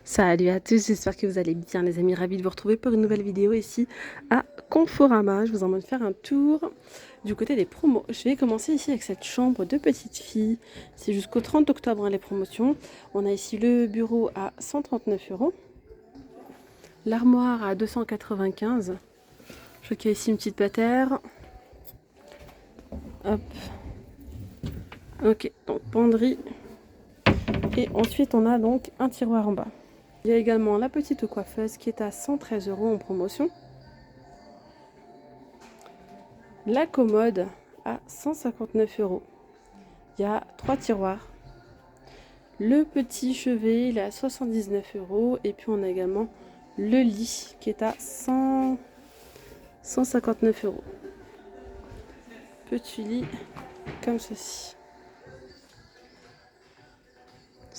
Salut à tous, j'espère que vous allez bien les amis, ravis de vous retrouver pour une nouvelle vidéo ici à Conforama. Je vous emmène faire un tour du côté des promos. Je vais commencer ici avec cette chambre de petite fille. C'est jusqu'au 30 octobre les promotions. On a ici le bureau à 139 €, l'armoire à 295. Je vois qu'il y a ici une petite patère. Hop. Ok, donc penderie. Et ensuite on a donc un tiroir en bas. Il y a également la petite coiffeuse qui est à 113 € en promotion. La commode à 159 €. Il y a 3 tiroirs. Le petit chevet, il est à 79 €. Et puis on a également le lit qui est à 159 €. Petit lit comme ceci.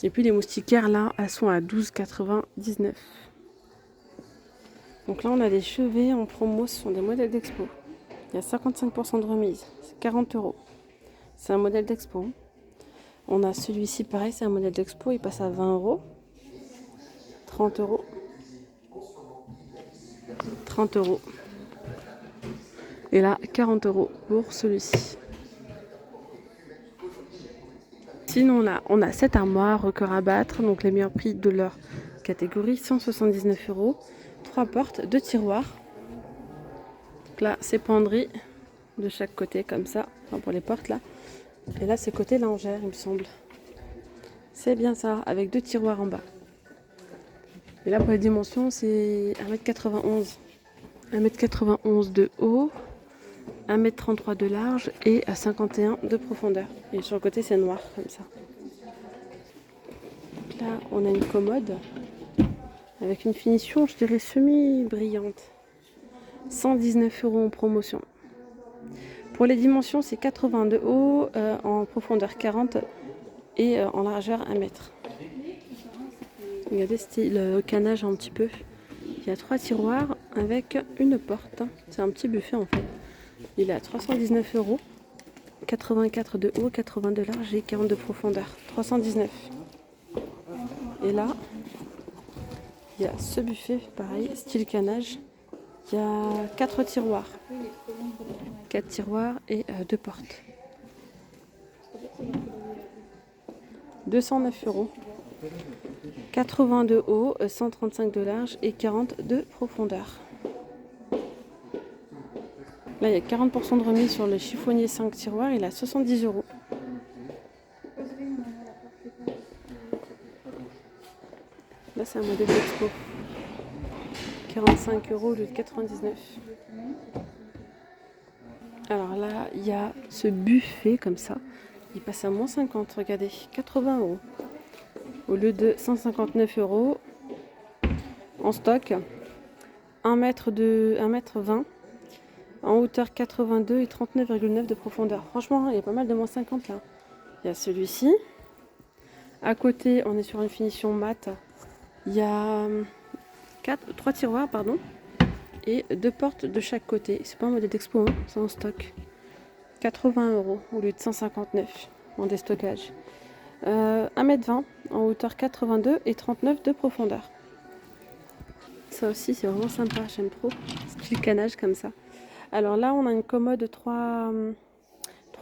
Et puis les moustiquaires là, elles sont à 12,99 €. Donc là on a des chevets en promo, ce sont des modèles d'expo. Il y a 55% de remise, c'est 40 €. C'est un modèle d'expo. On a celui-ci, pareil, c'est un modèle d'expo, il passe à 20 €, 30 €, 30 €. Et là, 40 € pour celui-ci. Sinon, là, on a cette armoire record à battre, donc les meilleurs prix de leur catégorie, 179 €. 3 portes, 2 tiroirs. Donc là, c'est penderie de chaque côté, comme ça, enfin pour les portes là. Et là, c'est côté lingère, il me semble. C'est bien ça, avec 2 tiroirs en bas. Et là, pour les dimensions, c'est 1,91 m. 1,91 m de haut, 1,33 m de large et à 51 de profondeur. Et sur le côté, c'est noir, comme ça. Donc là, on a une commode avec une finition, je dirais, semi-brillante. 119 € en promotion. Pour les dimensions, c'est 80 de haut, en profondeur 40 et en largeur 1 m. Regardez le canage un petit peu. Il y a 3 tiroirs avec une porte. C'est un petit buffet en fait. Il est à 319 €. 84 de haut, 80 de large et 40 de profondeur. 319. Et là, il y a ce buffet, pareil, style canage. Il y a 4 tiroirs. 4 tiroirs et 2 portes. 209 €. 80 de haut, 135 de large et 40 de profondeur. Là, il y a 40% de remise sur le chiffonnier 5 tiroirs. Il est à 70 €. Là, c'est un modèle d'expo. 45 € au lieu de 99. Alors là, il y a ce buffet comme ça. Il passe à moins 50, regardez, 80 € au lieu de 159 € en stock. 1,20 m en hauteur 82 et 39,9 de profondeur. Franchement, il y a pas mal de moins 50 là. Il y a celui-ci. À côté, on est sur une finition mat. Il y a 3 tiroirs, pardon, et 2 portes de chaque côté. C'est pas un modèle d'expo, hein, c'est en stock. 80 € au lieu de 159 en déstockage. 1,20 m en hauteur 82 et 39 de profondeur. Ça aussi, c'est vraiment sympa, j'aime trop. Style canage comme ça. Alors là, on a une commode 3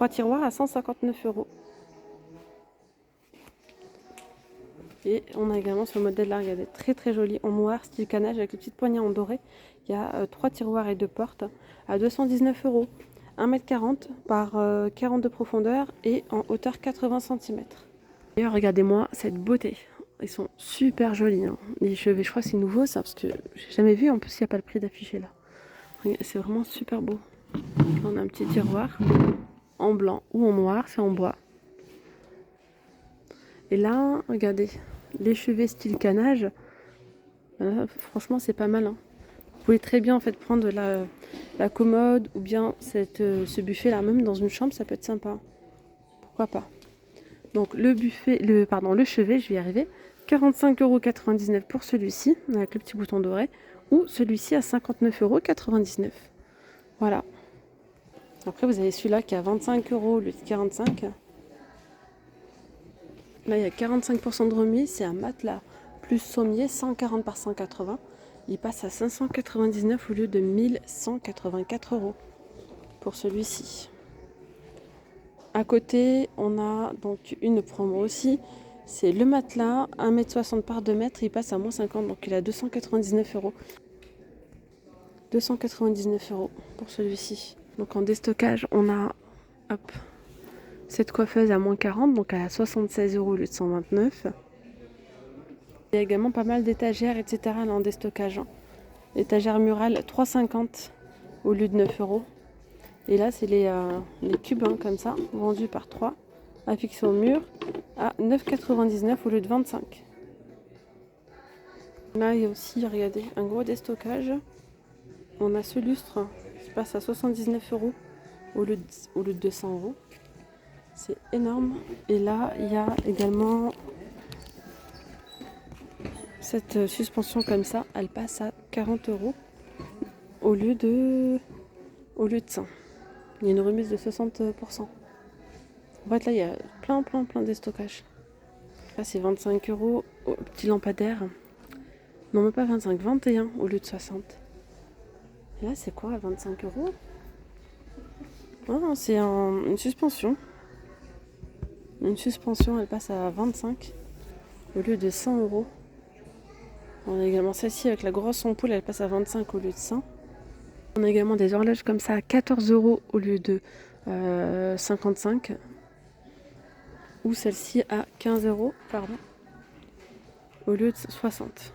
tiroirs à 159 €. Et on a également ce modèle là, regardez, très très joli, en noir, style canage, avec les petites poignées en doré. Il y a 3 tiroirs et 2 portes à 219 €. 1,40 m par 40 de profondeur et en hauteur 80 cm. D'ailleurs, regardez-moi cette beauté. Ils sont super jolis, hein. Les chevets, je crois que c'est nouveau ça, parce que j'ai jamais vu, en plus il n'y a pas le prix d'affiché là. C'est vraiment super beau. On a un petit tiroir en blanc ou en noir, c'est en bois. Et là, regardez, les chevets style canage, franchement c'est pas mal, hein. Vous pouvez très bien en fait prendre la commode ou bien ce buffet là, même dans une chambre, ça peut être sympa. Pourquoi pas. Donc le chevet, je vais y arriver. 45,99 € pour celui-ci, avec le petit bouton doré, ou celui-ci à 59,99 €. Voilà. Après, vous avez celui-là qui est à 25 € au lieu de 45. Là, il y a 45% de remise, c'est un matelas plus sommier, 140 par 180. Il passe à 599 au lieu de 1184 € pour celui-ci. À côté, on a donc une promo aussi. C'est le matelas, 1,60 m par 2 m, il passe à moins 50, donc il a 299 €. 299 € pour celui-ci. Donc en déstockage, on a hop, cette coiffeuse à moins 40, donc à 76 € au lieu de 129. Il y a également pas mal d'étagères, etc. là en déstockage. Étagère murale 3,50 au lieu de 9 €. Et là, c'est les cubes comme ça, vendus par 3, affixés au mur à 9,99 € au lieu de 25. Là, il y a aussi, regardez, un gros déstockage. On a ce lustre qui passe à 79 € au lieu de 200 €. C'est énorme. Et là, il y a également cette suspension comme ça. Elle passe à 40 € au lieu de 100. Il y a une remise de 60%. En fait, là, il y a plein de stockage. Là, c'est 25 € au petit lampadaire. Non, même pas 25, 21 au lieu de 60. Et là, c'est quoi, 25 €? Oh, c'est une suspension. Une suspension, elle passe à 25 au lieu de 100 €. On a également celle-ci avec la grosse ampoule, elle passe à 25 au lieu de 100. On a également des horloges comme ça à 14 € au lieu de 55. Ou celle-ci à 15 € pardon, au lieu de 60.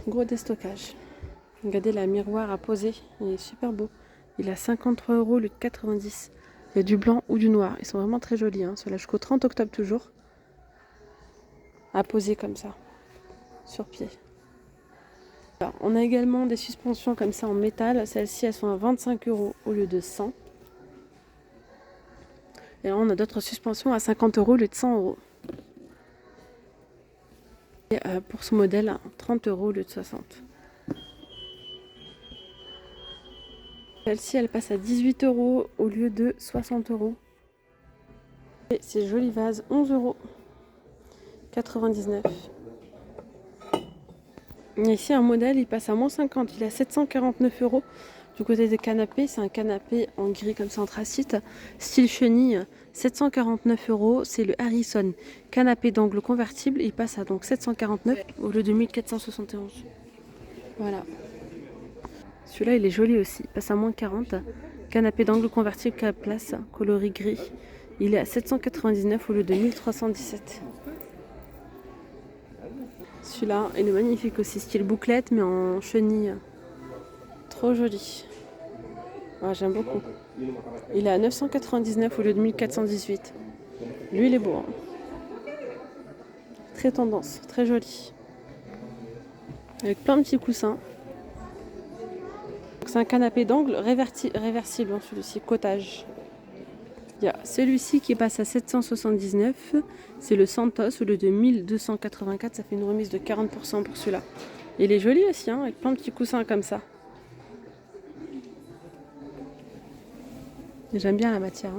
Gros déstockage. Regardez la miroir à poser, il est super beau. Il a 53 € au lieu de 90. Il y a du blanc ou du noir. Ils sont vraiment très jolis. Ceux-là jusqu'au 30 octobre toujours. À poser comme ça, sur pied. Alors, on a également des suspensions comme ça en métal. Celles-ci, elles sont à 25 € au lieu de 100. Et là, on a d'autres suspensions à 50 € au lieu de 100 €. Et pour ce modèle, 30 € au lieu de 60. Celle-ci, elle passe à 18 € au lieu de 60 €. Et ces jolis vases, 11,99 €. Et ici, un modèle, il passe à moins 50. Il a 749 € du côté des canapés. C'est un canapé en gris comme ça, anthracite, style chenille. 749 €. C'est le Harrison canapé d'angle convertible. Il passe à donc 749 au lieu de 1471. Voilà. Celui-là, il est joli aussi. Il passe à moins 40. Canapé d'angle convertible 4 places, coloris gris. Il est à 799 au lieu de 1317. Celui-là, il est magnifique aussi, style bouclette, mais en chenille. Trop joli. Ouais, j'aime beaucoup. Il est à 999 au lieu de 1418. Lui, il est beau. Très tendance, très joli. Avec plein de petits coussins. C'est un canapé d'angle réversible, celui-ci, cottage. Il y a celui-ci qui passe à 779. C'est le Santos au lieu de 1284. Ça fait une remise de 40% pour celui-là. Il est joli aussi, avec plein de petits coussins comme ça. J'aime bien la matière.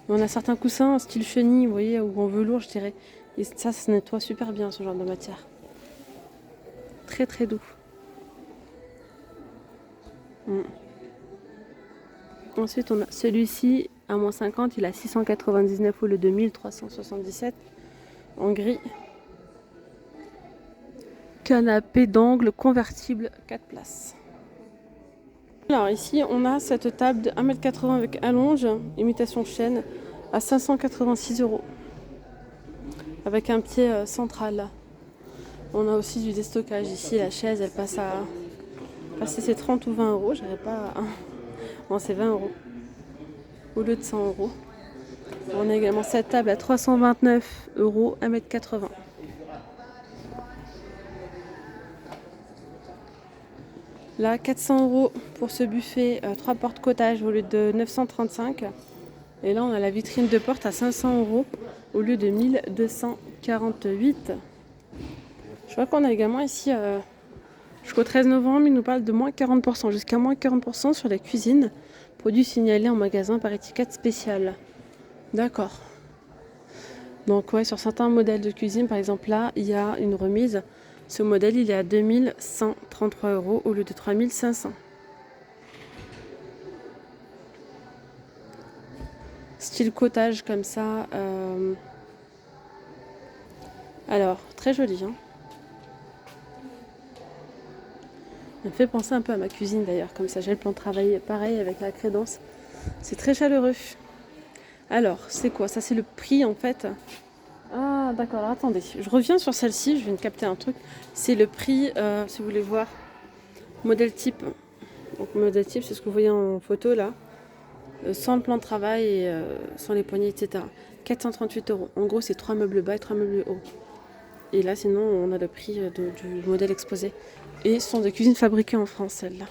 On a certains coussins en style chenille, vous voyez, ou en velours, je dirais. Et ça se nettoie super bien, ce genre de matière. Très très doux. Ensuite, on a celui-ci à moins 50. Il a 699 au lieu de 1377. En gris. Canapé d'angle convertible 4 places. Alors ici, on a cette table de 1,80 m avec allonge, imitation chêne, à 586 €. Avec un pied central. On a aussi du déstockage. Ici, la chaise, elle passe à... c'est 30 ou 20 €. J'aurais pas... Bon, c'est 20 € au lieu de 100 €. On a également cette table à 329 €, 1,80 m. Là, 400 € pour ce buffet, 3 portes cottage au lieu de 935. Et là, on a la vitrine de porte à 500 € au lieu de 1248. Je vois qu'on a également ici, jusqu'au 13 novembre, il nous parle de moins 40%, jusqu'à moins 40% sur la cuisine. Produits signalés en magasin par étiquette spéciale. D'accord. Donc ouais, sur certains modèles de cuisine, par exemple là, il y a une remise. Ce modèle, il est à 2133 € au lieu de 3500. Style cottage comme ça. Alors, très joli. Hein. Ça me fait penser un peu à ma cuisine d'ailleurs. Comme ça, j'ai le plan de travail pareil avec la crédence. C'est très chaleureux. Alors, c'est quoi? Ça, c'est le prix en fait. Ah, d'accord. Alors, attendez. Je reviens sur celle-ci. Je viens de capter un truc. C'est le prix, si vous voulez voir, modèle type. Donc, modèle type, c'est ce que vous voyez en photo là. Sans le plan de travail et sans les poignées, etc. 438 €. En gros, c'est 3 meubles bas et 3 meubles hauts. Et là, sinon, on a le prix du modèle exposé. Et ce sont des cuisines fabriquées en France, celle-là.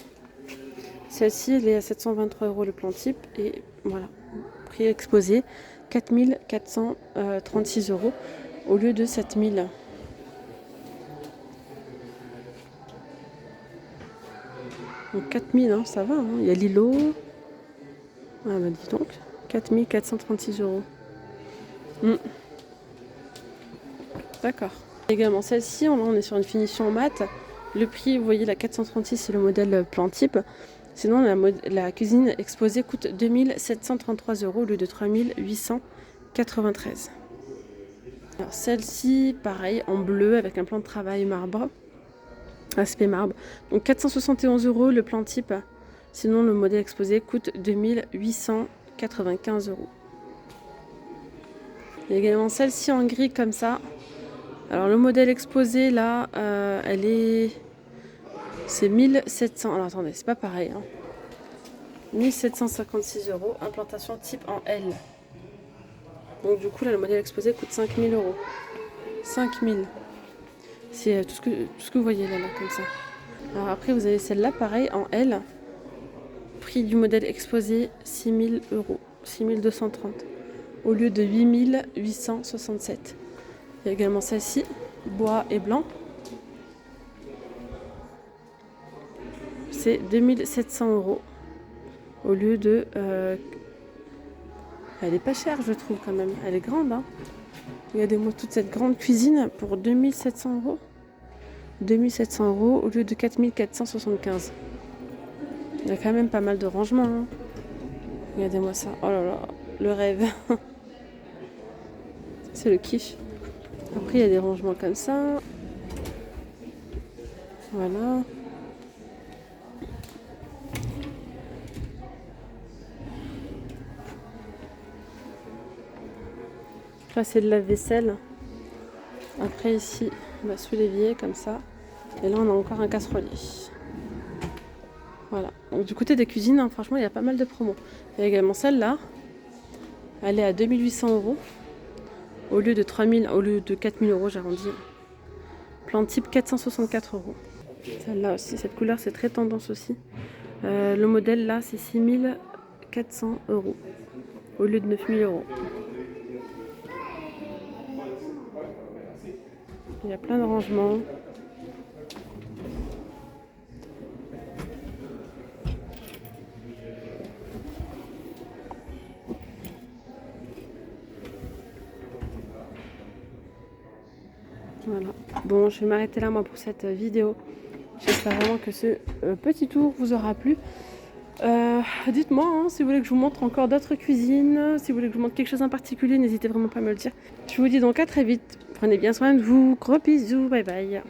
Celle-ci, elle est à 723 € le plan type. Et voilà, prix exposé, 4436 € au lieu de 7000. Donc 4000, hein, ça va. Hein. Il y a l'îlot. Ah bah dis donc, 4436 €. D'accord. Également celle-ci, on est sur une finition mat. Le prix, vous voyez, la 436, c'est le modèle plan type. Sinon, la cuisine exposée coûte 2733 € au lieu de 3893. Alors celle-ci, pareil, en bleu avec un plan de travail marbre. Aspect marbre. Donc 471 € le plan type. Sinon, le modèle exposé coûte 2895 €. Il y a également celle-ci en gris comme ça. Alors le modèle exposé là, c'est 1700. Alors attendez, c'est pas pareil. Hein. 1756 €. Implantation type en L. Donc du coup là, le modèle exposé coûte 5000 €. 5000. C'est tout ce que vous voyez là, comme ça. Alors après vous avez celle-là pareil en L. Prix du modèle exposé 6000 €. 6230 au lieu de 8867. Il y a également celle-ci, bois et blanc. C'est 2700 € au lieu de... Elle est pas chère, je trouve, quand même. Elle est grande. Hein. Regardez-moi toute cette grande cuisine pour 2700 €. 2700 € au lieu de 4475. Il y a quand même pas mal de rangements. Hein. Regardez-moi ça. Oh là là, le rêve. C'est le kiff. Après, il y a des rangements comme ça. Voilà. Là, c'est de la vaisselle. Après, ici, bah, sous l'évier, comme ça. Et là, on a encore un casserolier. Voilà. Donc, du côté des cuisines, hein, franchement, il y a pas mal de promos. Il y a également celle-là. Elle est à 2800 € au lieu de 3000, au lieu de 4000 €, j'arrondis. Plan type 464 €. Celle-là aussi, cette couleur, c'est très tendance aussi. Le modèle là, c'est 6400 € au lieu de 9000 €. Il y a plein de rangements. Voilà. Bon, je vais m'arrêter là moi pour cette vidéo. J'espère vraiment que ce petit tour vous aura plu. Dites-moi hein, si vous voulez que je vous montre encore d'autres cuisines, si vous voulez que je vous montre quelque chose en particulier, n'hésitez vraiment pas à me le dire. Je vous dis donc à très vite. Prenez bien soin de vous. Gros bisous. Bye bye.